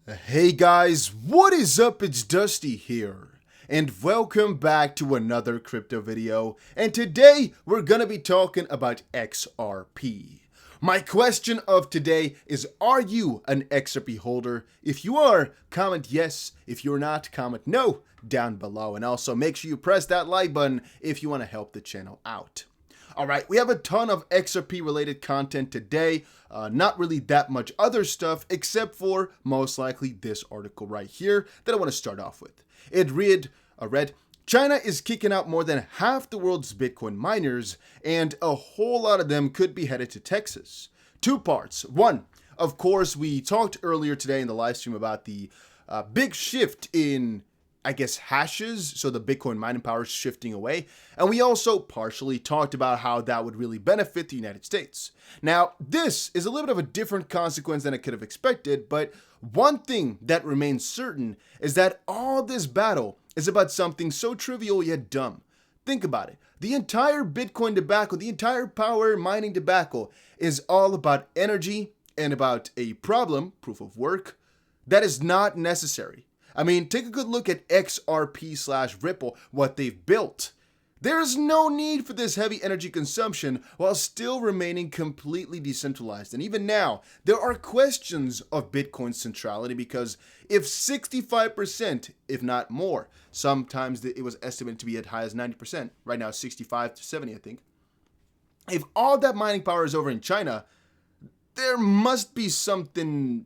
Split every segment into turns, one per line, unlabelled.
Hey guys, what is up? It's Dusty here, and welcome back to another crypto video. And today we're gonna be talking about XRP. My question of today is, are you an XRP holder? If you are, comment yes. If you're not, comment no down below. And also make sure you press that like button if you want to help the channel out. All right, we have a ton of XRP related content today. Not really that much other stuff, except for most likely this article right here that I want to start off with. It read, China is kicking out more than half the world's Bitcoin miners, and a whole lot of them could be headed to Texas. Two parts. One, of course, we talked earlier today in the live stream about the big shift in hashes, so the Bitcoin mining power is shifting away. And we also partially talked about how that would really benefit the United States. Now, this is a little bit of a different consequence than I could have expected, but one thing that remains certain is that all this battle is about something so trivial yet dumb. Think about it. The entire Bitcoin debacle, the entire power mining debacle is all about energy and about a problem, proof of work, that is not necessary. I mean, take a good look at XRP/Ripple, what they've built. There's no need for this heavy energy consumption while still remaining completely decentralized. And even now, there are questions of Bitcoin's centrality because if 65%, if not more, sometimes it was estimated to be as high as 90%, right now 65 to 70, I think. If all that mining power is over in China, there must be something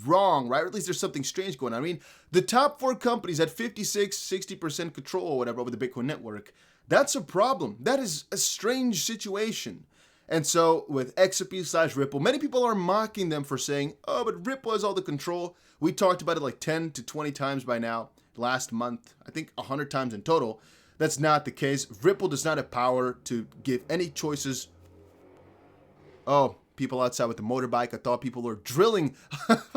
wrong, right? Or at least there's something strange going on. I mean, the top four companies at 56, 60% control or whatever over the Bitcoin network, that's a problem. That is a strange situation. And so with XRP/Ripple, many people are mocking them for saying, oh, but Ripple has all the control. We talked about it like 10 to 20 times by now, last month, I think 100 times in total. That's not the case. Ripple does not have power to give any choices. Oh, people outside with the motorbike. I thought people were drilling.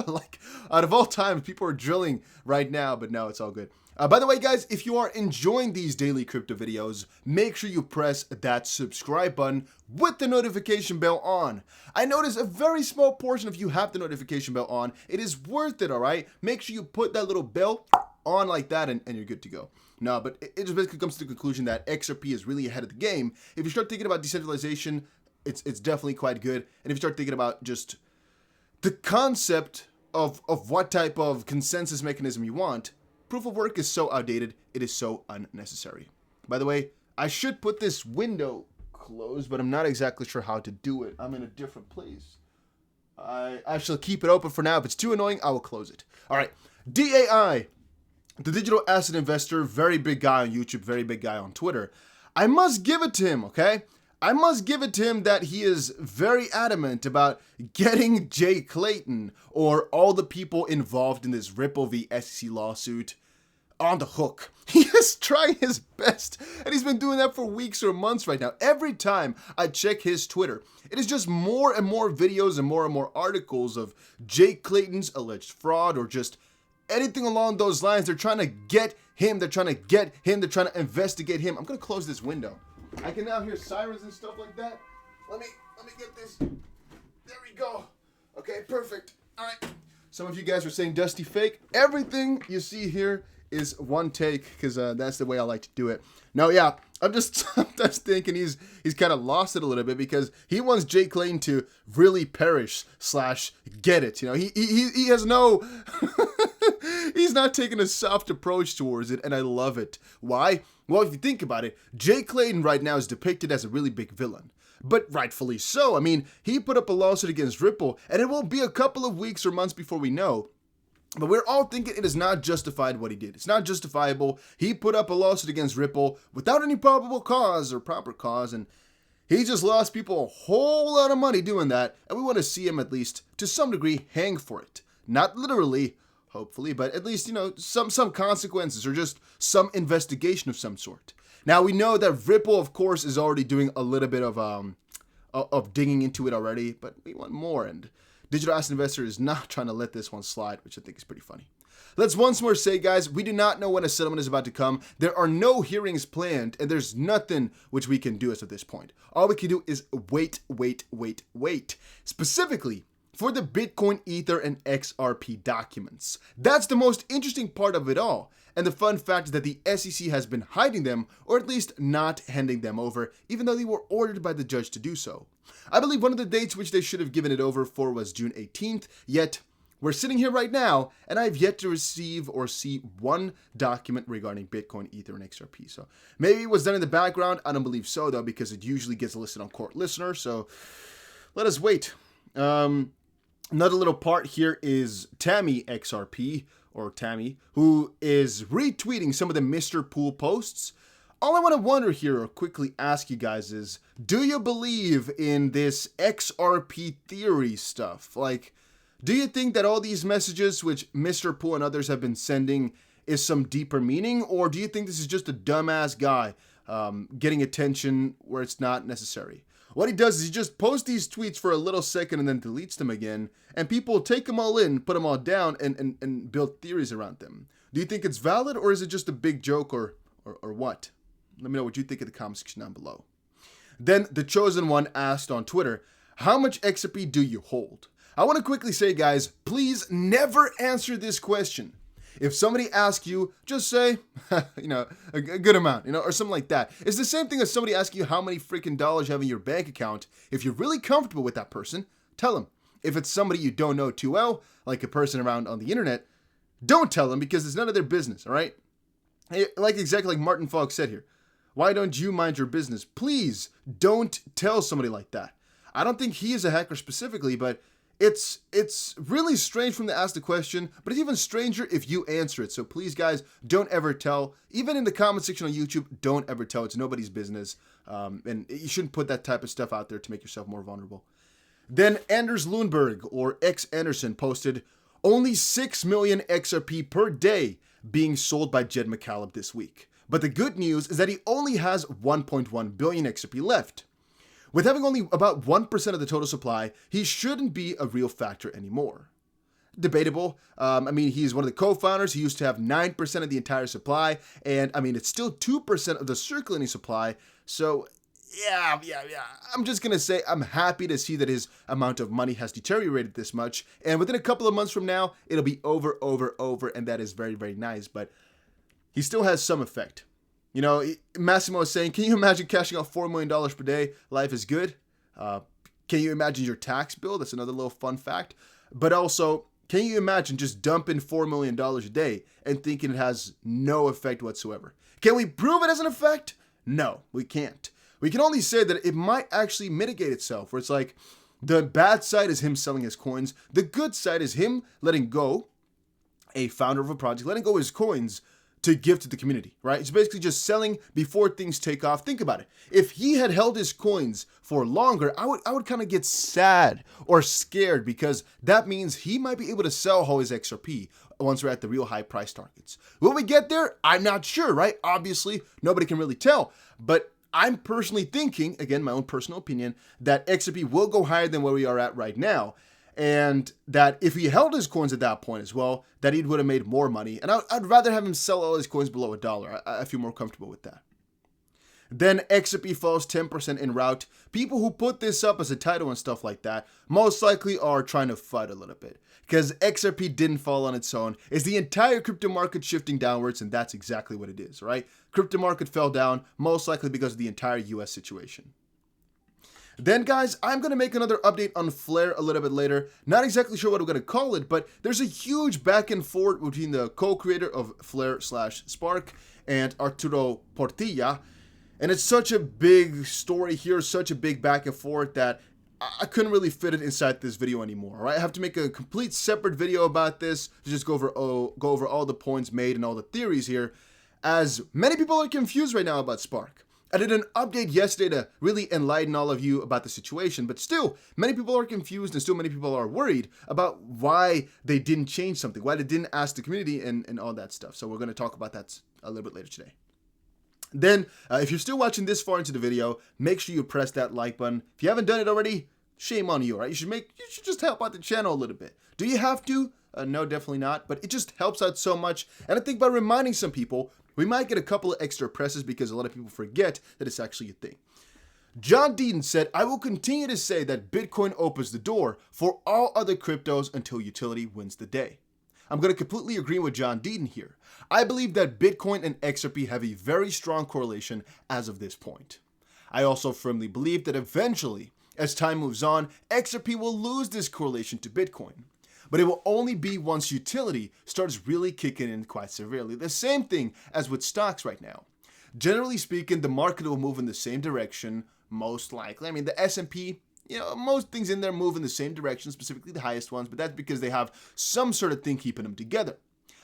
Like, out of all times, people are drilling right now, but no, it's all good. By the way, guys, if you are enjoying these daily crypto videos, make sure you press that subscribe button with the notification bell on. I notice a very small portion of you have the notification bell on. It is worth it, all right? Make sure you put that little bell on like that and you're good to go. No, but it just basically comes to the conclusion that XRP is really ahead of the game. If you start thinking about decentralization, it's definitely quite good. And if you start thinking about just the concept of what type of consensus mechanism you want, proof of work is so outdated, it is so unnecessary. By the way, I should put this window closed, but I'm not exactly sure how to do it. I'm in a different place. I shall keep it open for now. If it's too annoying, I will close it. All right, DAI, the digital asset investor, very big guy on YouTube, very big guy on Twitter. I must give it to him, okay? I must give it to him that he is very adamant about getting Jay Clayton or all the people involved in this Ripple v. SEC lawsuit on the hook. He is trying his best, and he's been doing that for weeks or months right now. Every time I check his Twitter, it is just more and more videos and more articles of Jay Clayton's alleged fraud or just anything along those lines. They're trying to get him. They're trying to investigate him. I'm going to close this window. I can now hear sirens and stuff like that. Let me get this. There we go. Okay, perfect. All right. Some of you guys are saying Dusty fake. Everything you see here is one take because that's the way I like to do it. No, yeah, I'm just thinking he's kind of lost it a little bit because he wants Jay Clayton to really perish / get it. You know, he has no. He's not taking a soft approach towards it, and I love it. Why? Well, if you think about it, Jay Clayton right now is depicted as a really big villain. But rightfully so. I mean, he put up a lawsuit against Ripple, and it won't be a couple of weeks or months before we know. But we're all thinking it is not justified what he did. It's not justifiable. He put up a lawsuit against Ripple without any probable cause or proper cause, and he just lost people a whole lot of money doing that, and we want to see him at least, to some degree, hang for it. Not literally, hopefully, but at least, you know, some consequences or just some investigation of some sort. Now, we know that Ripple, of course, is already doing a little bit of digging into it already, but we want more, and Digital Asset Investor is not trying to let this one slide, which I think is pretty funny. Let's once more say, guys, we do not know when a settlement is about to come. There are no hearings planned, and there's nothing which we can do as of this point. All we can do is wait. Specifically, for the Bitcoin, Ether, and XRP documents. That's the most interesting part of it all. And the fun fact is that the SEC has been hiding them, or at least not handing them over, even though they were ordered by the judge to do so. I believe one of the dates which they should have given it over for was June 18th, yet we're sitting here right now, and I've yet to receive or see one document regarding Bitcoin, Ether, and XRP. So maybe it was done in the background. I don't believe so, though, because it usually gets listed on Court Listener. So let us wait. Another little part here is Tammy XRP, or Tammy, who is retweeting some of the Mr. Pool posts. All I want to wonder here, or quickly ask you guys, is do you believe in this XRP theory stuff? Like, do you think that all these messages which Mr. Pool and others have been sending is some deeper meaning? Or do you think this is just a dumbass guy getting attention where it's not necessary? What he does is he just posts these tweets for a little second and then deletes them again. And people take them all in, put them all down, and build theories around them. Do you think it's valid, or is it just a big joke, or what? Let me know what you think in the comment section down below. Then the Chosen One asked on Twitter, how much XRP do you hold? I want to quickly say, guys, please never answer this question. If somebody asks you, just say, a good amount, or something like that. It's the same thing as somebody asking you how many freaking dollars you have in your bank account. If you're really comfortable with that person, tell them. If it's somebody you don't know too well, like a person around on the internet, don't tell them because it's none of their business, all right? Exactly like Martin Fogg said here. Why don't you mind your business? Please don't tell somebody like that. I don't think he is a hacker specifically, but it's really strange for him to ask the question, but it's even stranger if you answer it. So please, guys, don't ever tell. Even in the comment section on YouTube, don't ever tell. It's nobody's business. And you shouldn't put that type of stuff out there to make yourself more vulnerable. Then Anders Lundberg, or X Anderson, posted, only 6 million XRP per day being sold by Jed Mccaleb this week. But the good news is that he only has 1.1 billion XRP left. With having only about 1% of the total supply, he shouldn't be a real factor anymore. Debatable. He's one of the co-founders. He used to have 9% of the entire supply. And, it's still 2% of the circulating supply. So, yeah. I'm just going to say I'm happy to see that his amount of money has deteriorated this much. And within a couple of months from now, it'll be over. And that is very, very nice. But he still has some effect. Massimo is saying, can you imagine cashing out $4 million per day? Life is good. Can you imagine your tax bill? That's another little fun fact. But also, can you imagine just dumping $4 million a day and thinking it has no effect whatsoever? Can we prove it has an effect? No, we can't. We can only say that it might actually mitigate itself, where it's like the bad side is him selling his coins. The good side is him letting go, a founder of a project, letting go his coins to give to the community, right? It's basically just selling before things take off. Think about it. If he had held his coins for longer, I would kind of get sad or scared, because that means he might be able to sell all his XRP once we're at the real high price targets. Will we get there? I'm not sure, right? Obviously, nobody can really tell, but I'm personally thinking, again, my own personal opinion, that XRP will go higher than where we are at right now. And that if he held his coins at that point as well, that he would have made more money. And I'd rather have him sell all his coins below $1. I feel more comfortable with that. Then XRP falls 10% en route. People who put this up as a title and stuff like that most likely are trying to fight a little bit, because XRP didn't fall on its own. It's the entire crypto market shifting downwards, and that's exactly what it is, right? Crypto market fell down, most likely because of the entire US situation. Then, guys, I'm going to make another update on Flare a little bit later. Not exactly sure what I'm going to call it, but there's a huge back and forth between the co-creator of Flare/Spark and Arturo Portilla. And it's such a big story here, such a big back and forth, that I couldn't really fit it inside this video anymore, right? I have to make a complete separate video about this to just go over all the points made and all the theories here, as many people are confused right now about Spark. I did an update yesterday to really enlighten all of you about the situation, but still, many people are confused and still many people are worried about why they didn't change something, why they didn't ask the community and all that stuff. So we're going to talk about that a little bit later today. Then, if you're still watching this far into the video, make sure you press that like button. If you haven't done it already, shame on you, right? You should just help out the channel a little bit. Do you have to? No, definitely not, but it just helps out so much. And I think by reminding some people, we might get a couple of extra presses, because a lot of people forget that it's actually a thing. John Deaton said, "I will continue to say that Bitcoin opens the door for all other cryptos until utility wins the day." I'm going to completely agree with John Deaton here. I believe that Bitcoin and XRP have a very strong correlation as of this point. I also firmly believe that eventually, as time moves on, XRP will lose this correlation to Bitcoin. But it will only be once utility starts really kicking in quite severely. The same thing as with stocks right now. Generally speaking, the market will move in the same direction, most likely. I mean, the S&P, most things in there move in the same direction, specifically the highest ones, but that's because they have some sort of thing keeping them together.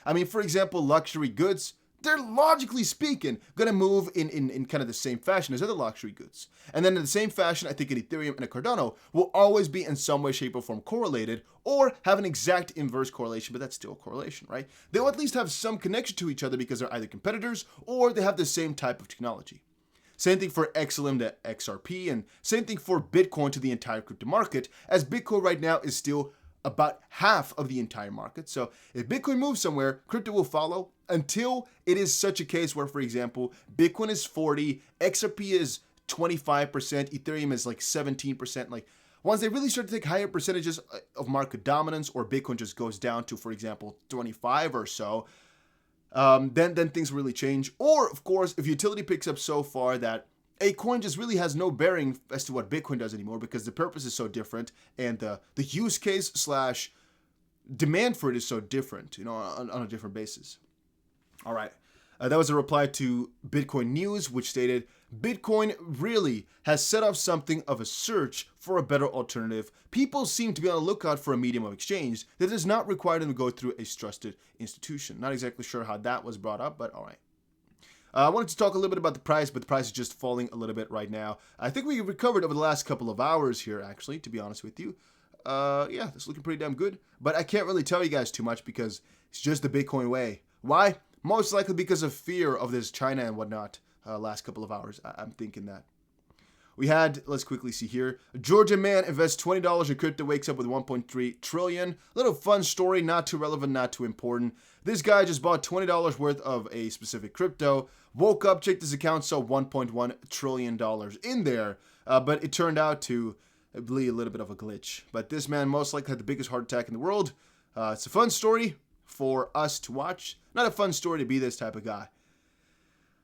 I mean, for example, luxury goods, they're logically speaking going to move in kind of the same fashion as other luxury goods. And then in the same fashion, I think an Ethereum and a Cardano will always be in some way, shape, or form correlated or have an exact inverse correlation, but that's still a correlation, right? They'll at least have some connection to each other because they're either competitors or they have the same type of technology. Same thing for XLM to XRP, and same thing for Bitcoin to the entire crypto market, as Bitcoin right now is still about half of the entire market. So if Bitcoin moves somewhere, crypto will follow until it is such a case where, for example, Bitcoin is 40, XRP is 25%, Ethereum is like 17%. Like once they really start to take higher percentages of market dominance, or Bitcoin just goes down to, for example, 25 or so, then things really change. Or, of course, if utility picks up so far that a coin just really has no bearing as to what Bitcoin does anymore because the purpose is so different and the use case / demand for it is so different, on a different basis. All right. That was a reply to Bitcoin News, which stated, "Bitcoin really has set up something of a search for a better alternative. People seem to be on the lookout for a medium of exchange that does not require them to go through a trusted institution." Not exactly sure how that was brought up, but all right. I wanted to talk a little bit about the price, but the price is just falling a little bit right now. I think we recovered over the last couple of hours here, actually, to be honest with you. Yeah, it's looking pretty damn good. But I can't really tell you guys too much because it's just the Bitcoin way. Why? Most likely because of fear of this China and whatnot. Last couple of hours, I'm thinking that. We had, let's quickly see here, Georgia man invests $20 in crypto, wakes up with 1.3 trillion. Little fun story, not too relevant, not too important. This guy just bought $20 worth of a specific crypto, woke up, checked his account, saw $1.1 trillion in there. But it turned out to be a little bit of a glitch. But this man most likely had the biggest heart attack in the world. It's a fun story for us to watch. Not a fun story to be this type of guy.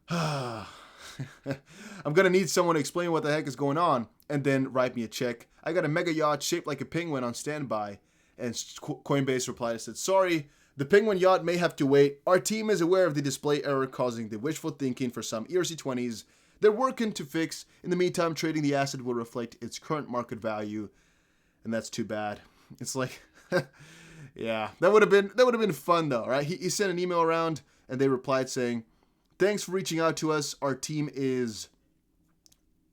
I'm going to need someone to explain what the heck is going on and then write me a check. I got a mega yacht shaped like a penguin on standby. And Coinbase replied and said, "Sorry, the penguin yacht may have to wait. Our team is aware of the display error causing the wishful thinking for some ERC20s. They're working to fix. In the meantime, trading the asset will reflect its current market value." And that's too bad. It's like, yeah, that would have been fun though, right? He sent an email around and they replied saying, "Thanks for reaching out to us. Our team is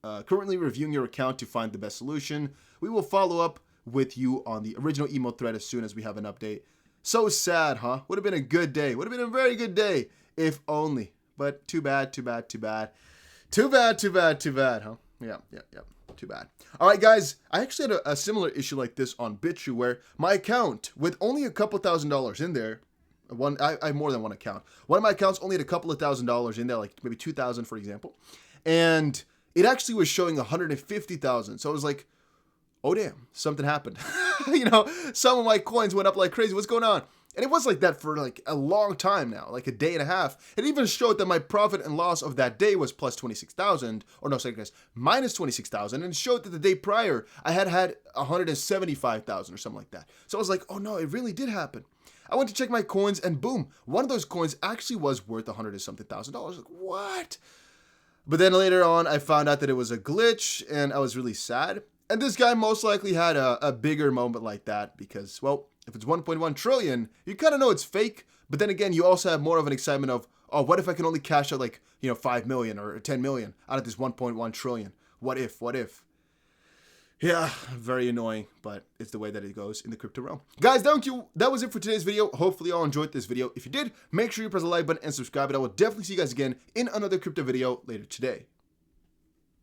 currently reviewing your account to find the best solution. We will follow up with you on the original email thread as soon as we have an update." So sad, huh? Would have been a good day. Would have been a very good day if only. But too bad, too bad, too bad. Too bad, too bad, too bad, huh? Yeah. Too bad. All right, guys. I actually had a similar issue like this on BITRUE where my account, with only a couple $1,000s in there, I have more than one account. One of my accounts only had a couple of $1,000s in there, like maybe 2,000 for example. And it actually was showing 150,000. So I was like, oh damn, something happened. Some of my coins went up like crazy. What's going on? And it was like that for like a long time now, like a day and a half. It even showed that my profit and loss of that day was plus 26,000, or no, sorry guys, minus 26,000. And it showed that the day prior, I had 175,000 or something like that. So I was like, oh no, it really did happen. I went to check my coins and boom, one of those coins actually was worth $100 and something thousand. Like, what? But then later on, I found out that it was a glitch and I was really sad. And this guy most likely had a bigger moment like that because, well, if it's 1.1 trillion, you kind of know it's fake. But then again, you also have more of an excitement of, oh, what if I can only cash out like, 5 million or 10 million out of this 1.1 trillion? What if? Yeah, very annoying, but it's the way that it goes in the crypto realm. Guys, thank you. That was it for today's video. Hopefully you all enjoyed this video. If you did, make sure you press the like button and subscribe, and I will definitely see you guys again in another crypto video later today.